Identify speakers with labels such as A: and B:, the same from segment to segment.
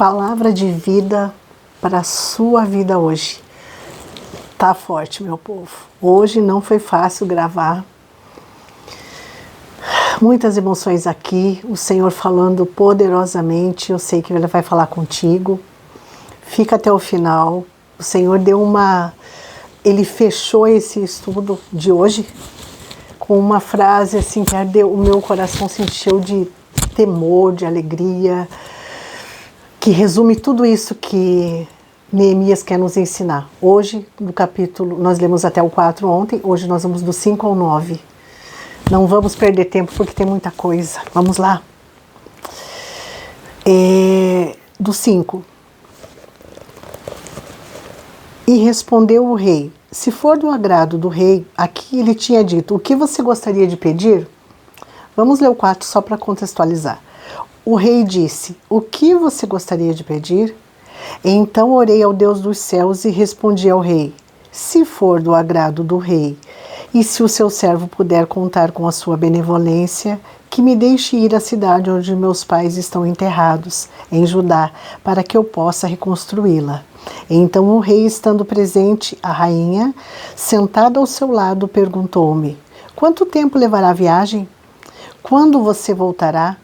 A: Palavra de vida para a sua vida hoje. Tá forte, meu povo. Hoje não foi fácil gravar. Muitas emoções aqui, o Senhor falando poderosamente. Eu sei que Ele vai falar contigo. Fica até o final. O Senhor Ele fechou esse estudo de hoje com uma frase assim que ardeu, o meu coração se encheu de temor, de alegria, que resume tudo isso que Neemias quer nos ensinar. Hoje, no capítulo, nós lemos até o 4 ontem, hoje nós vamos do 5 ao 9. Não vamos perder tempo porque tem muita coisa. Vamos lá. Do 5. E respondeu o rei: se for do agrado do rei, aqui ele tinha dito, o que você gostaria de pedir? Vamos ler o 4 só para contextualizar. O rei disse, o que você gostaria de pedir? Então orei ao Deus dos céus e respondi ao rei, se for do agrado do rei, e se o seu servo puder contar com a sua benevolência, que me deixe ir à cidade onde meus pais estão enterrados, em Judá, para que eu possa reconstruí-la. Então o rei, estando presente, a rainha, sentada ao seu lado, perguntou-me, quanto tempo levará a viagem? Quando você voltará?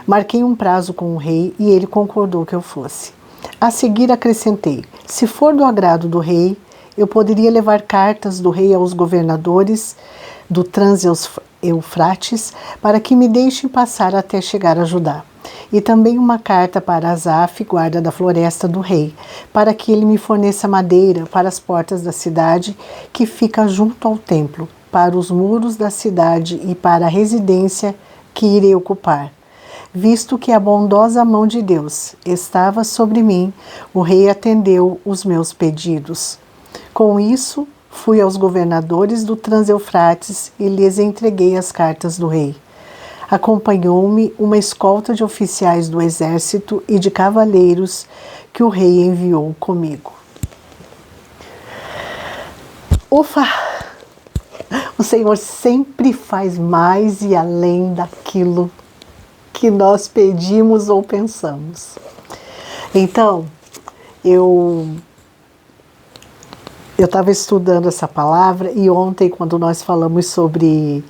A: Marquei um prazo com o rei e ele concordou que eu fosse. A seguir acrescentei, se for do agrado do rei, eu poderia levar cartas do rei aos governadores do Trans-Eufrates para que me deixem passar até chegar a Judá. E também uma carta para Asaf, guarda da floresta do rei, para que ele me forneça madeira para as portas da cidade que fica junto ao templo, para os muros da cidade e para a residência que irei ocupar. Visto que a bondosa mão de Deus estava sobre mim, o rei atendeu os meus pedidos. Com isso, fui aos governadores do Trans-Eufrates e lhes entreguei as cartas do rei. Acompanhou-me uma escolta de oficiais do exército e de cavaleiros que o rei enviou comigo. Ufa! O Senhor sempre faz mais e além daquilo que nós pedimos ou pensamos. Então, eu estava estudando essa palavra e ontem, quando nós falamos sobre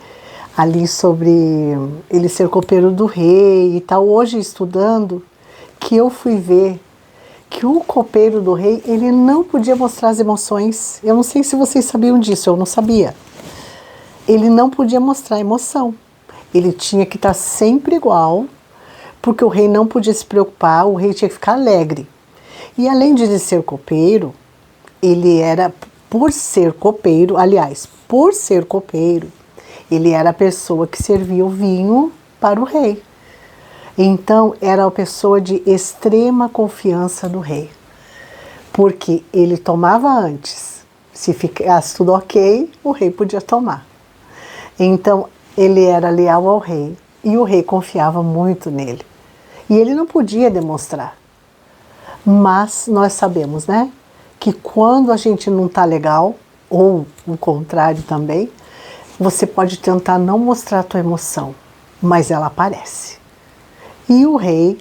A: ele ser copeiro do rei e tal, hoje estudando, que eu fui ver que o copeiro do rei, ele não podia mostrar as emoções. Eu não sei se vocês sabiam disso, eu não sabia. Ele não podia mostrar emoção. Ele tinha que estar sempre igual, porque o rei não podia se preocupar, o rei tinha que ficar alegre. E além de ser copeiro, ele era, por ser copeiro, ele era a pessoa que servia o vinho para o rei. Então, era a pessoa de extrema confiança do rei. Porque ele tomava antes. Se ficasse tudo ok, o rei podia tomar. Então, ele era leal ao rei e o rei confiava muito nele. E ele não podia demonstrar. Mas nós sabemos, né, que quando a gente não está legal, ou o contrário também, você pode tentar não mostrar a tua emoção, mas ela aparece. E o rei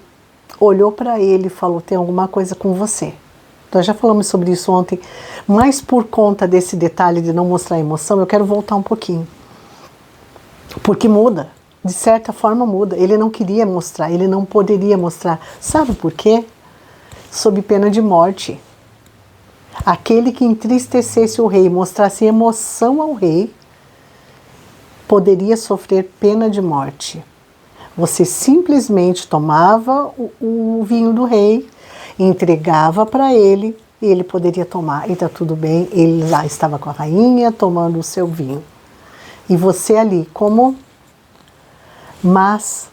A: olhou para ele e falou, tem alguma coisa com você. Nós já falamos sobre isso ontem, mas por conta desse detalhe de não mostrar emoção, eu quero voltar um pouquinho. Porque muda, de certa forma muda. Ele não queria mostrar, ele não poderia mostrar. Sabe por quê? Sob pena de morte. Aquele que entristecesse o rei, mostrasse emoção ao rei, poderia sofrer pena de morte. Você simplesmente tomava o vinho do rei, entregava para ele e ele poderia tomar. E está tudo bem, ele lá estava com a rainha tomando o seu vinho. E você ali, como? Mas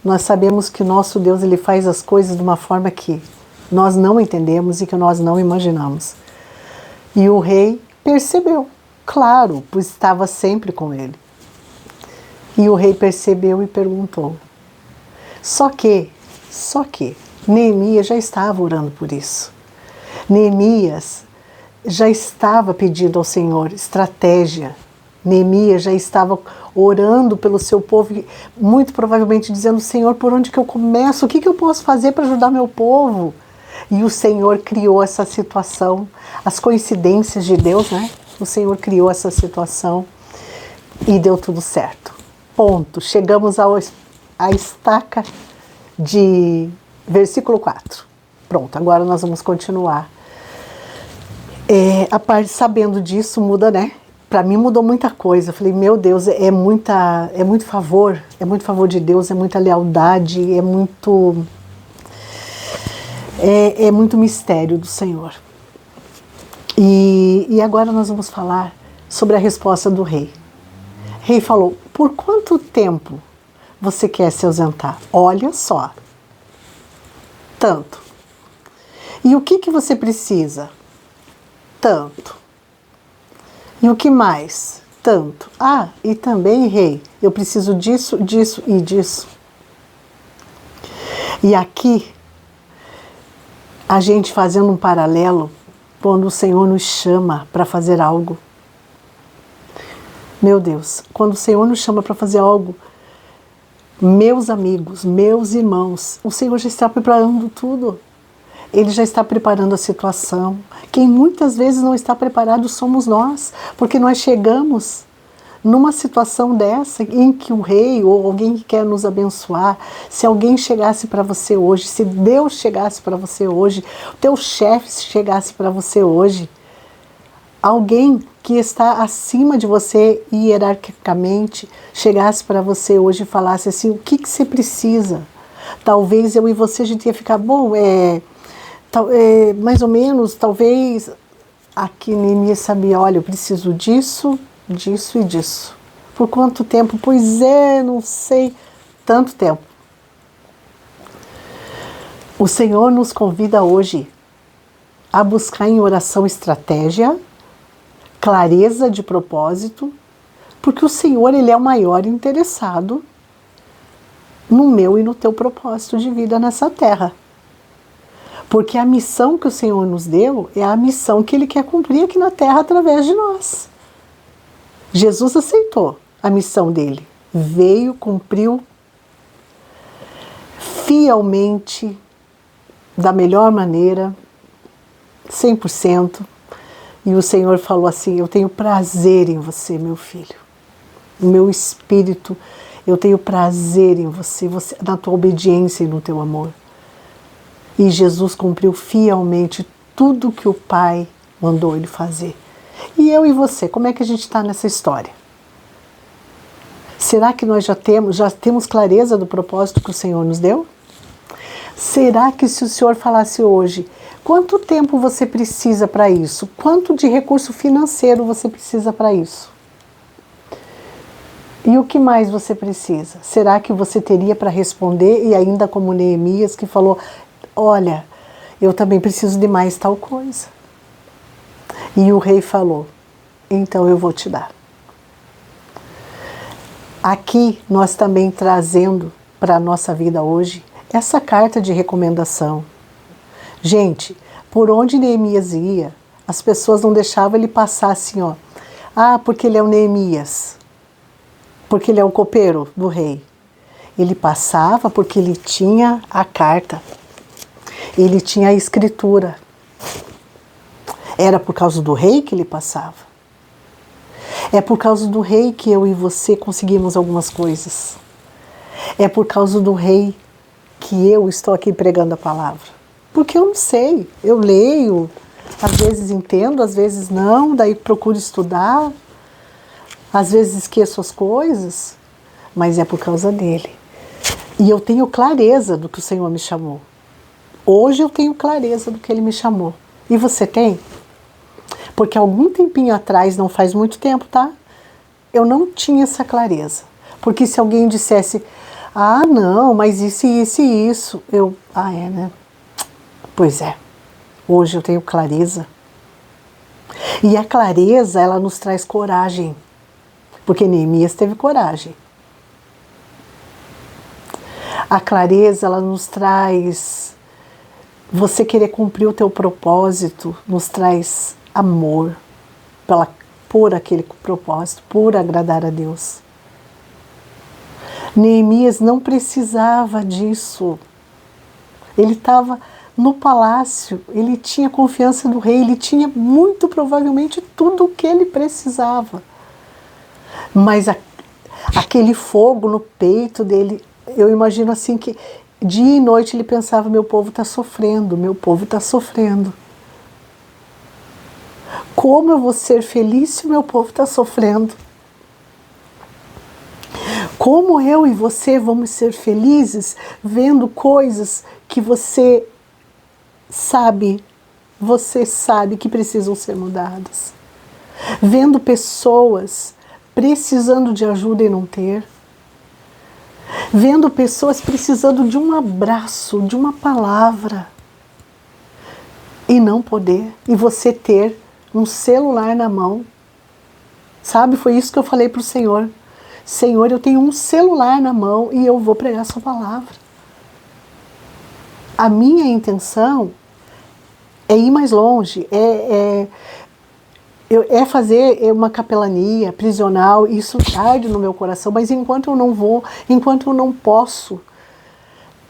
A: nós sabemos que o nosso Deus, ele faz as coisas de uma forma que nós não entendemos e que nós não imaginamos. E o rei percebeu, claro, pois estava sempre com ele. E o rei percebeu e perguntou. Só que, Neemias já estava orando por isso. Neemias já estava pedindo ao Senhor estratégia Neemias já estava orando pelo seu povo, muito provavelmente dizendo: Senhor, por onde que eu começo? O que eu posso fazer para ajudar meu povo? E o Senhor criou essa situação, as coincidências de Deus, né? O Senhor criou essa situação e deu tudo certo. Ponto. Chegamos à estaca de versículo 4. Pronto, agora nós vamos continuar. Sabendo disso, muda, né? Para mim mudou muita coisa. Eu falei, meu Deus, é muito favor de Deus, é muita lealdade, é muito mistério do Senhor. E agora nós vamos falar sobre a resposta do rei. O rei falou: por quanto tempo você quer se ausentar? Olha só, tanto. E o que você precisa? Tanto. E o que mais? Tanto. Ah, e também, rei, eu preciso disso, disso e disso. E aqui, a gente fazendo um paralelo, quando o Senhor nos chama para fazer algo. Meu Deus, quando o Senhor nos chama para fazer algo, meus amigos, meus irmãos, o Senhor já está preparando tudo. Ele já está preparando a situação. Quem muitas vezes não está preparado somos nós, porque nós chegamos numa situação dessa em que o rei ou alguém que quer nos abençoar, se alguém chegasse para você hoje, se Deus chegasse para você hoje, o teu chefe chegasse para você hoje, alguém que está acima de você hierarquicamente chegasse para você hoje e falasse assim: o que você precisa? Talvez eu e você a gente ia ficar, bom, mais ou menos, talvez aqui Neemias sabia: olha, eu preciso disso, disso e disso. Por quanto tempo? Pois não sei, tanto tempo. O Senhor nos convida hoje a buscar em oração estratégia, clareza de propósito, porque o Senhor, Ele é o maior interessado no meu e no teu propósito de vida nessa terra. Porque a missão que o Senhor nos deu é a missão que Ele quer cumprir aqui na terra através de nós. Jesus aceitou a missão dele, veio, cumpriu fielmente, da melhor maneira, 100%. E o Senhor falou assim: eu tenho prazer em você, meu filho. O meu espírito, eu tenho prazer em você, na tua obediência e no teu amor. E Jesus cumpriu fielmente tudo que o Pai mandou Ele fazer. E eu e você, como é que a gente está nessa história? Será que nós já temos clareza do propósito que o Senhor nos deu? Será que se o Senhor falasse hoje: quanto tempo você precisa para isso? Quanto de recurso financeiro você precisa para isso? E o que mais você precisa? Será que você teria para responder? E ainda como Neemias, que falou: olha, eu também preciso de mais tal coisa. E o rei falou: então eu vou te dar. Aqui nós também trazendo para a nossa vida hoje essa carta de recomendação. Gente, por onde Neemias ia, as pessoas não deixavam ele passar assim, ó. Ah, porque ele é o Neemias. Porque ele é o copeiro do rei. Ele passava porque ele tinha a carta. Ele tinha a escritura. Era por causa do rei que ele passava. É por causa do rei que eu e você conseguimos algumas coisas. É por causa do rei que eu estou aqui pregando a palavra. Porque eu não sei, eu leio, às vezes entendo, às vezes não, daí procuro estudar, às vezes esqueço as coisas, mas é por causa dele. E eu tenho clareza do que o Senhor me chamou. Hoje eu tenho clareza do que Ele me chamou. E você tem? Porque algum tempinho atrás, não faz muito tempo, tá? Eu não tinha essa clareza. Porque se alguém dissesse: ah, não, mas isso, isso e isso, né? Pois é, hoje eu tenho clareza. E a clareza, ela nos traz coragem. Porque Neemias teve coragem. A clareza, ela nos traz você querer cumprir o teu propósito, nos traz amor por aquele propósito, por agradar a Deus. Neemias não precisava disso. Ele estava no palácio, ele tinha confiança do rei, ele tinha muito provavelmente tudo o que ele precisava. Mas aquele fogo no peito dele, eu imagino assim que dia e noite ele pensava: meu povo está sofrendo, meu povo está sofrendo. Como eu vou ser feliz se o meu povo está sofrendo? Como eu e você vamos ser felizes vendo coisas que você sabe que precisam ser mudadas? Vendo pessoas precisando de ajuda e não ter? Vendo pessoas precisando de um abraço, de uma palavra e não poder, e você ter um celular na mão? Sabe, foi isso que eu falei para o Senhor. Senhor, eu tenho um celular na mão e eu vou pregar a sua palavra. A minha intenção é ir mais longe, é fazer uma capelania prisional. Isso arde no meu coração, mas enquanto eu não vou, enquanto eu não posso,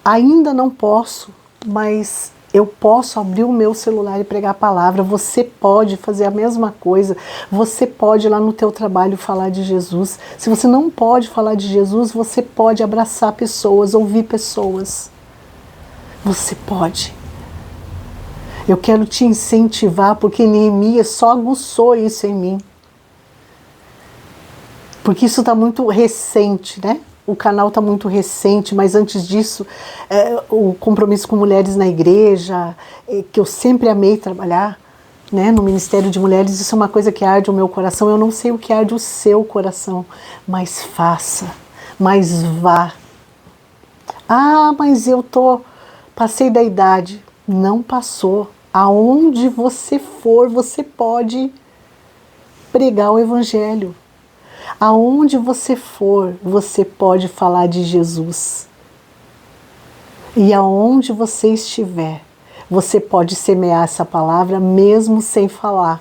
A: ainda não posso, mas eu posso abrir o meu celular e pregar a palavra. Você pode fazer a mesma coisa. Você pode ir lá no teu trabalho falar de Jesus. Se você não pode falar de Jesus, você pode abraçar pessoas, ouvir pessoas. Você pode. Eu quero te incentivar, porque Neemias só aguçou isso em mim. Porque isso está muito recente, né? O canal está muito recente, mas antes disso, o compromisso com mulheres na igreja, que eu sempre amei trabalhar, né, no Ministério de Mulheres, isso é uma coisa que arde o meu coração. Eu não sei o que arde o seu coração, mas faça, mas vá. Ah, mas passei da idade. Não passou. Aonde você for, você pode pregar o Evangelho. Aonde você for, você pode falar de Jesus. E aonde você estiver, você pode semear essa palavra mesmo sem falar.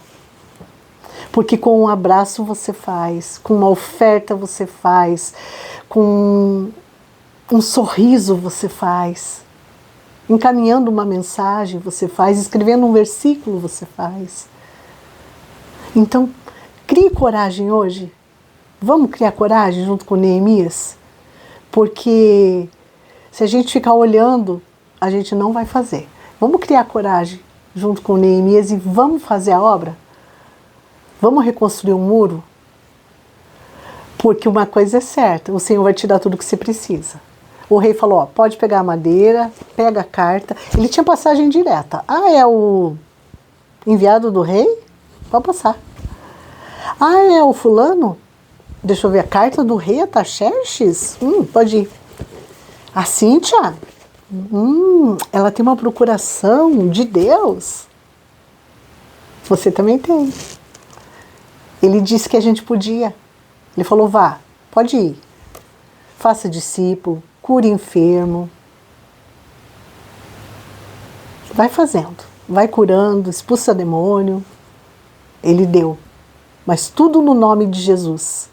A: Porque com um abraço você faz, com uma oferta você faz, com um sorriso você faz, encaminhando uma mensagem você faz, escrevendo um versículo você faz. Então, crie coragem hoje. Vamos criar coragem junto com Neemias? Porque se a gente ficar olhando, a gente não vai fazer. Vamos criar coragem junto com Neemias e vamos fazer a obra? Vamos reconstruir um muro? Porque uma coisa é certa, o Senhor vai te dar tudo o que você precisa. O rei falou: ó, pode pegar a madeira, pega a carta. Ele tinha passagem direta. Ah, é o enviado do rei? Pode passar. Ah, é o fulano? Deixa eu ver, a carta do rei Ataxerxes? Pode ir. A Cíntia? Ela tem uma procuração de Deus. Você também tem. Ele disse que a gente podia. Ele falou: vá, pode ir. Faça discípulo, cure enfermo. Vai fazendo, vai curando, expulsa demônio. Ele deu. Mas tudo no nome de Jesus.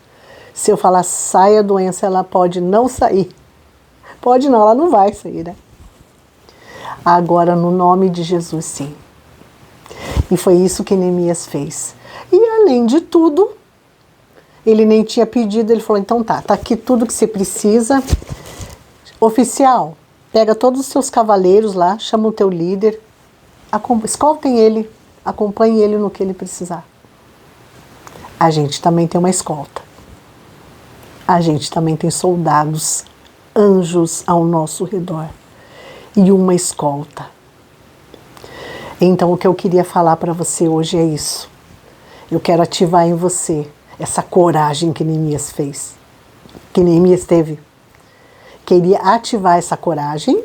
A: Se eu falar saia a doença, ela pode não sair. Pode não, ela não vai sair, né? Agora, no nome de Jesus, sim. E foi isso que Neemias fez. E além de tudo, ele nem tinha pedido, ele falou: então tá aqui tudo que você precisa. Oficial, pega todos os seus cavaleiros lá, chama o teu líder, escoltem ele, acompanhe ele no que ele precisar. A gente também tem uma escolta. A gente também tem soldados, anjos ao nosso redor e uma escolta. Então o que eu queria falar para você hoje é isso. Eu quero ativar em você essa coragem que Neemias fez, que Neemias teve. Queria ativar essa coragem.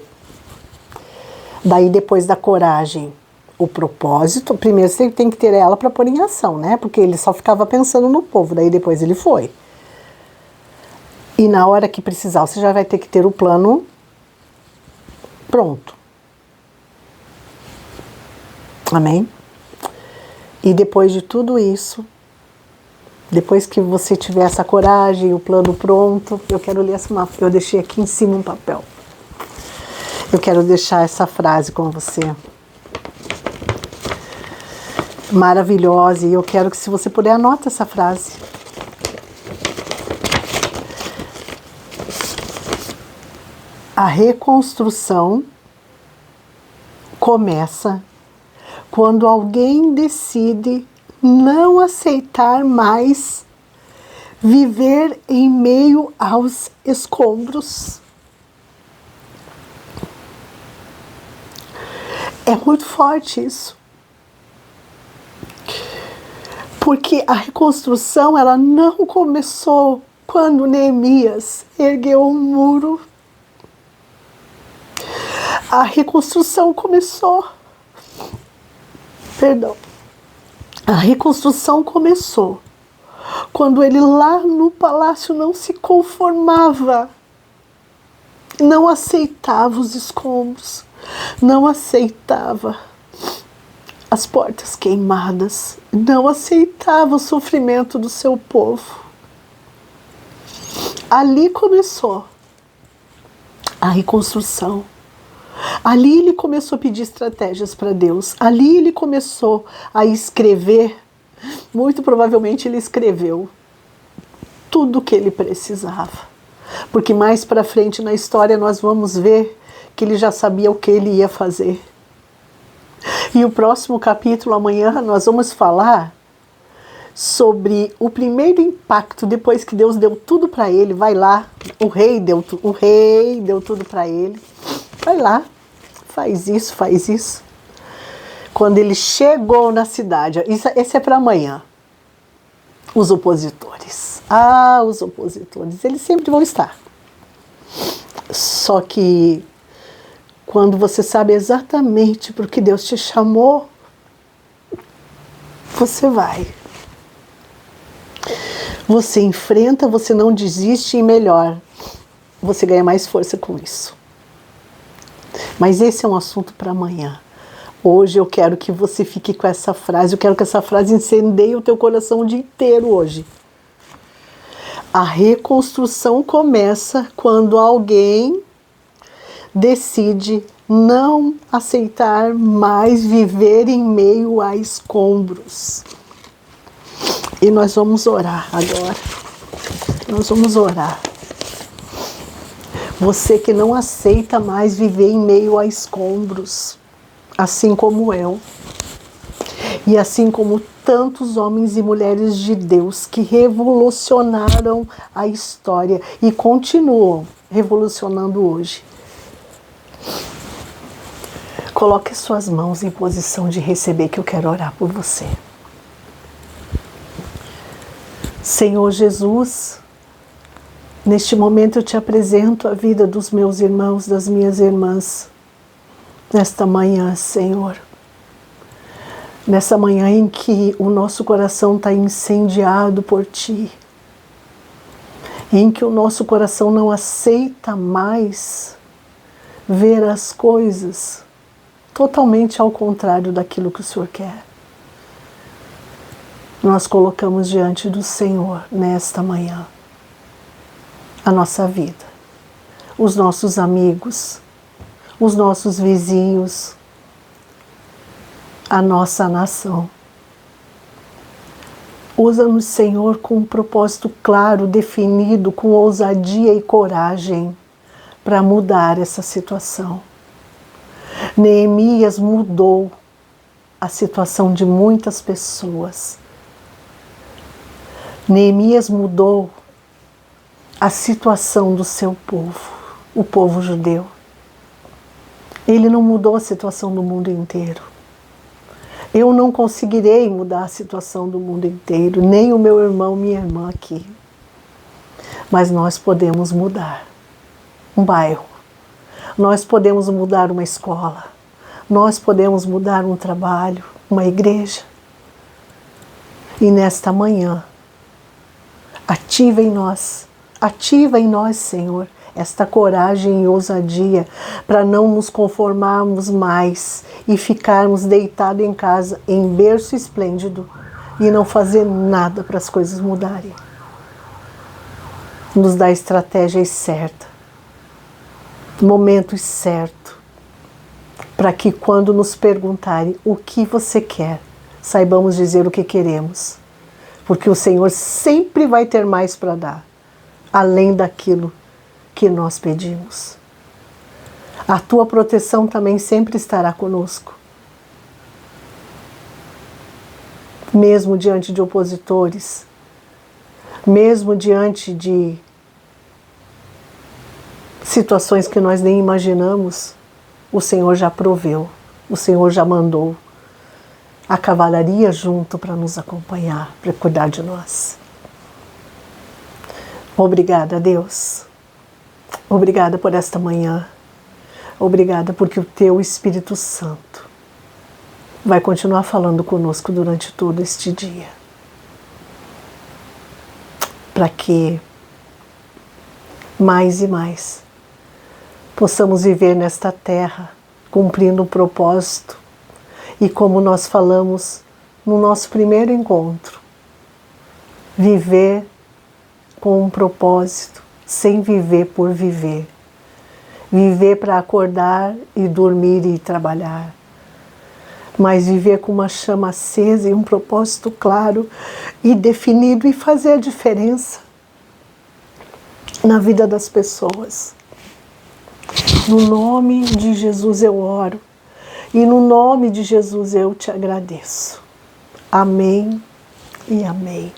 A: Daí depois da coragem, o propósito. Primeiro você tem que ter ela para pôr em ação, né? Porque ele só ficava pensando no povo, daí depois ele foi. E na hora que precisar, você já vai ter que ter o plano pronto. Amém? E depois de tudo isso, Depois que você tiver essa coragem, o plano pronto, eu quero ler essa mapa. Eu deixei aqui em cima um papel. Eu quero deixar essa frase com você. Maravilhosa. E eu quero que, se você puder, anote essa frase. A reconstrução começa quando alguém decide não aceitar mais viver em meio aos escombros. É muito forte isso. Porque a reconstrução, ela não começou quando Neemias ergueu um muro. A reconstrução começou. A reconstrução começou quando ele lá no palácio não se conformava, não aceitava os escombros, não aceitava as portas queimadas, não aceitava o sofrimento do seu povo. Ali começou a reconstrução. Ali ele começou a pedir estratégias para Deus. Ali ele começou a escrever. Muito provavelmente ele escreveu tudo o que ele precisava. Porque mais para frente na história nós vamos ver que ele já sabia o que ele ia fazer. E o próximo capítulo, amanhã, nós vamos falar sobre o primeiro impacto depois que Deus deu tudo para ele. Vai lá, o rei deu tudo para ele. Vai lá, faz isso, faz isso. Quando ele chegou na cidade, esse é para amanhã. Os opositores. Os opositores, eles sempre vão estar. Só que quando você sabe exatamente por que Deus te chamou, você vai. Você enfrenta, você não desiste e melhor, você ganha mais força com isso. Mas esse é um assunto para amanhã. Hoje eu quero que você fique com essa frase, eu quero que essa frase incendeie o teu coração o dia inteiro hoje. A reconstrução começa quando alguém decide não aceitar mais viver em meio a escombros. E nós vamos orar agora. Nós vamos orar. Você que não aceita mais viver em meio a escombros, assim como eu, e assim como tantos homens e mulheres de Deus que revolucionaram a história e continuam revolucionando hoje. Coloque suas mãos em posição de receber, que eu quero orar por você. Senhor Jesus, neste momento eu te apresento a vida dos meus irmãos, das minhas irmãs, nesta manhã, Senhor. Nessa manhã em que o nosso coração está incendiado por Ti, em que o nosso coração não aceita mais ver as coisas totalmente ao contrário daquilo que o Senhor quer. Nós colocamos diante do Senhor nesta manhã a nossa vida, os nossos amigos, os nossos vizinhos, a nossa nação. Usa-nos, Senhor, com um propósito claro, definido, com ousadia e coragem para mudar essa situação. Neemias mudou a situação de muitas pessoas. Neemias mudou a situação do seu povo, o povo judeu. Ele não mudou a situação do mundo inteiro. Eu não conseguirei mudar a situação do mundo inteiro, nem o meu irmão, minha irmã aqui. Mas nós podemos mudar um bairro, nós podemos mudar uma escola, nós podemos mudar um trabalho, uma igreja. E nesta manhã, ativa em nós, Senhor, esta coragem e ousadia para não nos conformarmos mais e ficarmos deitados em casa, em berço esplêndido, e não fazer nada para as coisas mudarem. Nos dá estratégias certas, momentos certos, para que quando nos perguntarem o que você quer, saibamos dizer o que queremos. Porque o Senhor sempre vai ter mais para dar, além daquilo que nós pedimos. A tua proteção também sempre estará conosco. Mesmo diante de opositores, mesmo diante de situações que nós nem imaginamos, o Senhor já proveu, o Senhor já mandou a cavalaria junto para nos acompanhar, para cuidar de nós. Obrigada, Deus. Obrigada por esta manhã. Obrigada porque o Teu Espírito Santo vai continuar falando conosco durante todo este dia. Para que mais e mais possamos viver nesta terra, cumprindo um propósito. E como nós falamos no nosso primeiro encontro, viver com um propósito, sem viver por viver. Viver para acordar e dormir e trabalhar. Mas viver com uma chama acesa e um propósito claro e definido e fazer a diferença na vida das pessoas. No nome de Jesus eu oro e no nome de Jesus eu te agradeço. Amém e amém.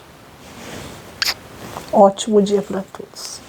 A: Ótimo dia para todos.